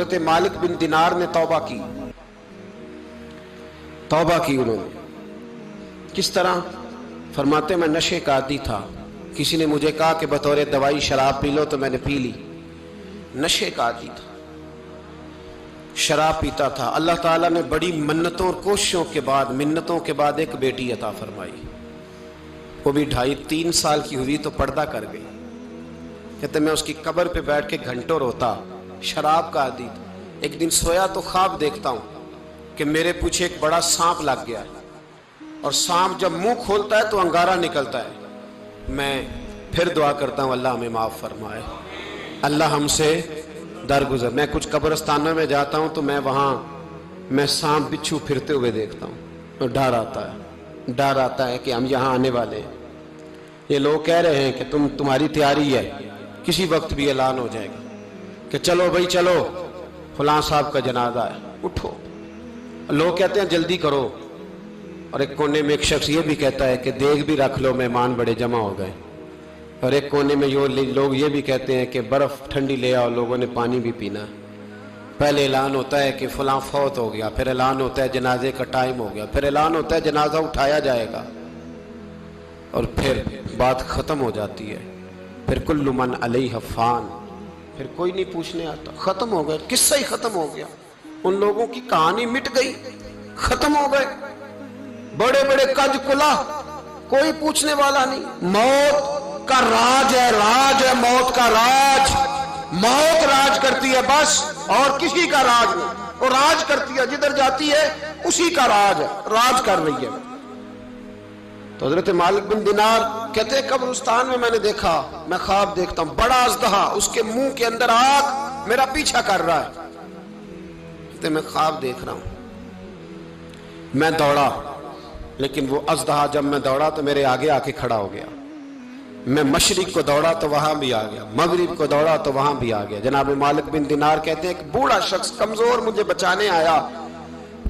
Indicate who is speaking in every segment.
Speaker 1: حضرت مالک بن دینار نے توبہ کی انہوں نے. کس طرح؟ فرماتے میں نشے کا عادی تھا. کسی نے مجھے کہا کہ بطور دوائی شراب پی لو تو میں نے پی لی. نشے کا عادی تھا, شراب پیتا تھا. اللہ تعالیٰ نے بڑی منتوں اور کوششوں کے بعد, منتوں کے بعد ایک بیٹی عطا فرمائی. وہ بھی 2.5-3 سال کی ہوئی تو پردہ کر گئی. کہتے میں اس کی قبر پہ بیٹھ کے گھنٹوں روتا. شراب کا عادی تھا. ایک دن سویا تو خواب دیکھتا ہوں کہ میرے پیچھے ایک بڑا سانپ لگ گیا, اور سانپ جب منہ کھولتا ہے تو انگارہ نکلتا ہے. میں پھر دعا کرتا ہوں اللہ ہمیں معاف فرمائے, اللہ ہم سے درگزر. میں کچھ قبرستانوں میں جاتا ہوں تو میں سانپ بچھو پھرتے ہوئے دیکھتا ہوں تو ڈر آتا ہے کہ ہم یہاں آنے والے ہیں. یہ لوگ کہہ رہے ہیں کہ تمہاری تیاری ہے, کسی وقت بھی اعلان ہو جائے گا کہ چلو بھائی چلو, فلاں صاحب کا جنازہ ہے, اٹھو. لوگ کہتے ہیں جلدی کرو, اور ایک کونے میں ایک شخص یہ بھی کہتا ہے کہ دیگ بھی رکھ لو, مہمان بڑے جمع ہو گئے. اور ایک کونے میں لوگ یہ بھی کہتے ہیں کہ برف ٹھنڈی لے آؤ, لوگوں نے پانی بھی پینا. پہلے اعلان ہوتا ہے کہ فلاں فوت ہو گیا, پھر اعلان ہوتا ہے جنازے کا ٹائم ہو گیا, پھر اعلان ہوتا ہے جنازہ اٹھایا جائے گا, اور پھر بات ختم ہو جاتی ہے. پھر کل من علیہ فان, پھر کوئی نہیں پوچھنے آتا. ختم ہو گئے, قصہ ہی ختم ہو گیا. ان لوگوں کی کہانی مٹ گئی, ختم ہو گئے. بڑے بڑے کج کلا, کوئی پوچھنے والا نہیں. موت کا راج ہے موت کا راج. موت راج کرتی ہے بس, اور کسی کا راج نہیں. وہ راج کرتی ہے, جدھر جاتی ہے اسی کا راج ہے, راج کر رہی ہے. تو حضرت مالک بن دینار کہتے ہیں قبرستان میں نے دیکھا, میں خواب دیکھتا ہوں بڑا اژدہا, اس کے منہ کے اندر آگ میرا پیچھا کر رہا ہے. کہتے میں خواب دیکھ رہا ہوں. میں دوڑا, لیکن وہ اژدہا جب میں دوڑا تو میرے آگے آ کے کھڑا ہو گیا. میں مشرق کو دوڑا تو وہاں بھی آ گیا, مغرب کو دوڑا تو وہاں بھی آ گیا. جناب مالک بن دینار کہتے ہیں ایک بوڑھا شخص کمزور مجھے بچانے آیا,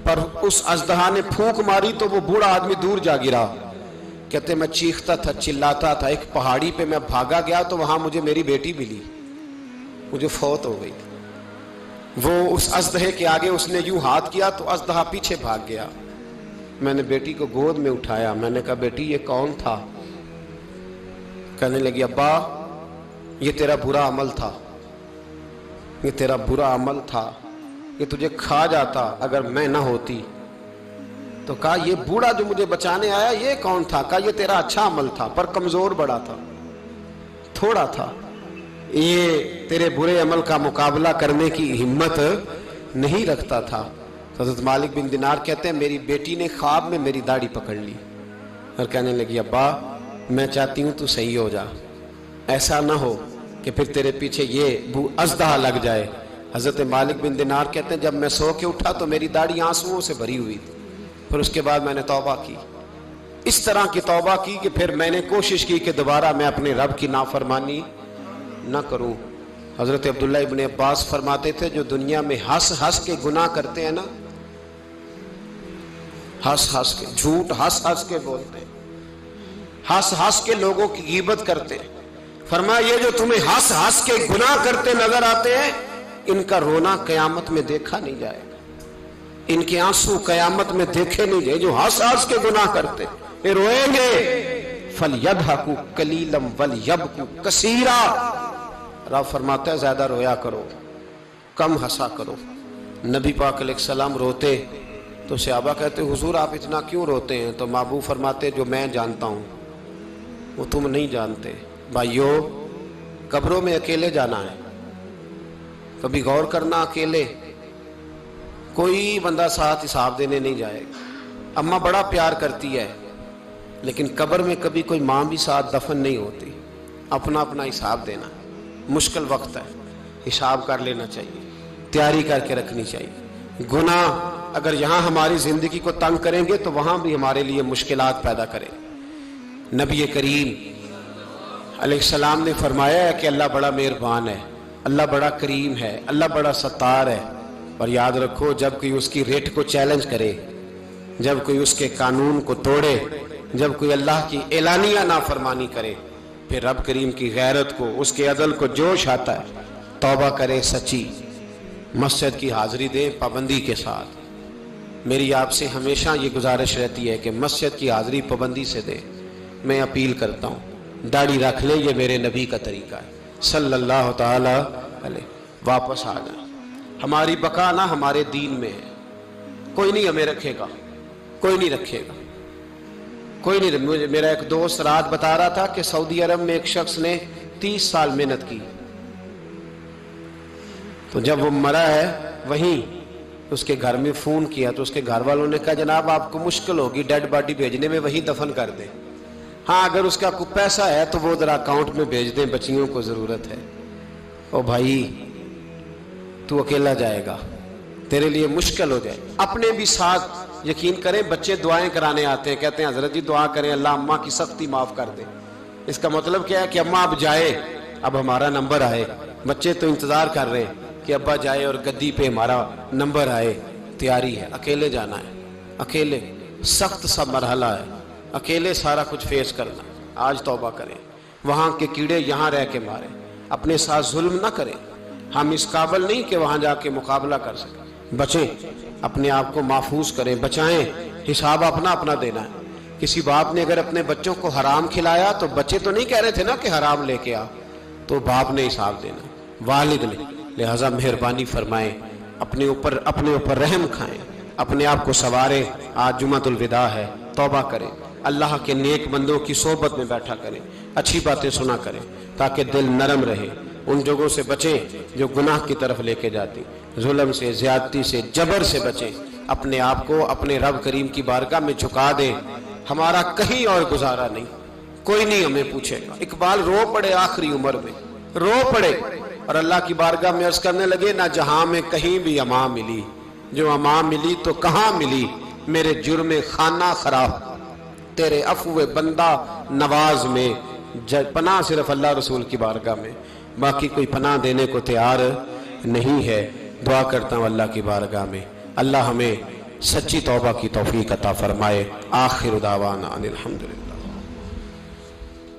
Speaker 1: پر اس اژدہا نے پھونک ماری تو وہ بوڑھا آدمی دور جا گرا. کہتے میں چیختا تھا, چلاتا تھا. ایک پہاڑی پہ میں بھاگا گیا تو وہاں مجھے میری بیٹی ملی, مجھے فوت ہو گئی. وہ اس اژدہے کے آگے اس نے یوں ہاتھ کیا تو اژدہا پیچھے بھاگ گیا. میں نے بیٹی کو گود میں اٹھایا, میں نے کہا بیٹی یہ کون تھا؟ کہنے لگی ابا یہ تیرا برا عمل تھا, یہ تیرا برا عمل تھا, یہ تجھے کھا جاتا اگر میں نہ ہوتی. تو کہا یہ بوڑھا جو مجھے بچانے آیا یہ کون تھا؟ کہا یہ تیرا اچھا عمل تھا, پر کمزور بڑا تھا, تھوڑا تھا, یہ تیرے برے عمل کا مقابلہ کرنے کی ہمت نہیں رکھتا تھا. حضرت مالک بن دینار کہتے ہیں میری بیٹی نے خواب میں میری داڑھی پکڑ لی اور کہنے لگی ابا میں چاہتی ہوں تو صحیح ہو جا, ایسا نہ ہو کہ پھر تیرے پیچھے یہ اژدہا لگ جائے. حضرت مالک بن دینار کہتے ہیں جب میں سو کے اٹھا تو میری داڑھی آنسوؤں سے بھری ہوئی تھی. پھر اس کے بعد میں نے توبہ کی, اس طرح کی توبہ کی کہ پھر میں نے کوشش کی کہ دوبارہ میں اپنے رب کی نافرمانی نہ کروں. حضرت عبداللہ ابن عباس فرماتے تھے جو دنیا میں ہنس ہنس کے گناہ کرتے ہیں نا, ہنس ہنس کے جھوٹ ہنس ہنس کے بولتے ہیں, ہنس ہنس کے لوگوں کی غیبت کرتے ہیں, فرمایا یہ جو تمہیں ہنس ہنس کے گناہ کرتے نظر آتے ہیں ان کا رونا قیامت میں دیکھا نہیں جائے گا, ان کے آنسو قیامت میں دیکھے نہیں جائے. جو ہنس ہنس کے گناہ کرتے یہ روئیں گے. فَلْيَضْحَكُوا قَلِيلًا وَلْيَبْكُوا كَثِيرًا, رب فرماتا ہے زیادہ رویا کرو کم ہنسا کرو. نبی پاک علیہ السلام روتے تو صحابہ کہتے حضور آپ اتنا کیوں روتے ہیں؟ تو محبوب فرماتے جو میں جانتا ہوں وہ تم نہیں جانتے. بھائیو قبروں میں اکیلے جانا ہے, کبھی غور کرنا اکیلے, کوئی بندہ ساتھ حساب دینے نہیں جائے گا. اماں بڑا پیار کرتی ہے لیکن قبر میں کبھی کوئی ماں بھی ساتھ دفن نہیں ہوتی. اپنا اپنا حساب دینا, مشکل وقت ہے, حساب کر لینا چاہیے, تیاری کر کے رکھنی چاہیے. گناہ اگر یہاں ہماری زندگی کو تنگ کریں گے تو وہاں بھی ہمارے لیے مشکلات پیدا کریں. نبی کریم علیہ السلام نے فرمایا ہے کہ اللہ بڑا مہربان ہے, اللہ بڑا کریم ہے, اللہ بڑا ستار ہے. اور یاد رکھو جب کوئی اس کی ریٹ کو چیلنج کرے, جب کوئی اس کے قانون کو توڑے, جب کوئی اللہ کی اعلانیہ نافرمانی کرے, پھر رب کریم کی غیرت کو, اس کے عدل کو جوش آتا ہے. توبہ کرے سچی, مسجد کی حاضری دیں پابندی کے ساتھ۔ میری آپ سے ہمیشہ یہ گزارش رہتی ہے کہ مسجد کی حاضری پابندی سے دیں۔ میں اپیل کرتا ہوں داڑھی رکھ لیں، یہ میرے نبی کا طریقہ ہے صلی اللہ تعالی علیہ۔ واپس آ جائیں، ہماری بقا نہ ہمارے دین میں ہے، کوئی نہیں ہمیں رکھے گا، کوئی نہیں رکھے گا، کوئی نہیں۔ میرا ایک دوست رات بتا رہا تھا کہ سعودی عرب میں ایک شخص نے 30 سال محنت کی، تو جب وہ مرا ہے وہیں اس کے گھر میں فون کیا تو اس کے گھر والوں نے کہا جناب آپ کو مشکل ہوگی ڈیڈ باڈی بھیجنے میں، وہیں دفن کر دیں، ہاں اگر اس کا کوئی پیسہ ہے تو وہ ذرا اکاؤنٹ میں بھیج دیں، بچیوں کو ضرورت ہے۔ او بھائی تو اکیلا جائے گا، تیرے لیے مشکل ہو جائے۔ اپنے بھی ساتھ یقین کریں، بچے دعائیں کرانے آتے ہیں، کہتے ہیں حضرت جی دعا کریں اللہ اماں کی سختی معاف کر دے۔ اس کا مطلب کیا ہے کہ اماں اب جائے، اب ہمارا نمبر آئے۔ بچے تو انتظار کر رہے ہیں کہ ابا جائے اور گدی پہ ہمارا نمبر آئے، تیاری ہے۔ اکیلے جانا ہے، اکیلے، سخت سا مرحلہ ہے، اکیلے سارا کچھ فیس کرنا۔ آج توبہ کریں، وہاں کے کیڑے یہاں رہ کے ماریں، اپنے ساتھ ظلم نہ کریں۔ ہم اس قابل نہیں کہ وہاں جا کے مقابلہ کر سکیں۔ بچیں، اپنے آپ کو محفوظ کریں، بچائیں، حساب اپنا اپنا دینا ہے۔ کسی باپ نے اگر اپنے بچوں کو حرام کھلایا تو بچے تو نہیں کہہ رہے تھے نا کہ حرام لے کے آ، تو باپ نے حساب دینا، والد نے۔ لہٰذا مہربانی فرمائیں، اپنے اوپر رحم کھائیں، اپنے آپ کو سنواریں۔ آج جمعۃ الوداع ہے، توبہ کریں، اللہ کے نیک بندوں کی صحبت میں بیٹھا کریں، اچھی باتیں سنا کریں تاکہ دل نرم رہے۔ ان جگہوں سے بچیں جو گناہ کی طرف لے کے جاتی، ظلم سے، زیادتی سے، جبر سے بچیں۔ اپنے آپ کو اپنے رب کریم کی بارگاہ میں جھکا دیں۔ ہمارا کہیں اور گزارا نہیں، کوئی نہیں ہمیں پوچھے گا۔ اقبال رو پڑے آخری عمر میں، رو پڑے اور اللہ کی بارگاہ میں عرض کرنے لگے نہ جہاں میں کہیں بھی امان ملی، جو امان ملی تو کہاں ملی، میرے جرم خانہ خراب تیرے عفو بندہ نواز میں۔ پناہ صرف اللہ رسول کی بارگاہ میں، باقی کوئی پناہ دینے کو تیار نہیں ہے۔ دعا کرتا ہوں اللہ کی بارگاہ میں اللہ ہمیں سچی توبہ کی توفیق عطا فرمائے۔ آخر دعوانا ان الحمدللہ۔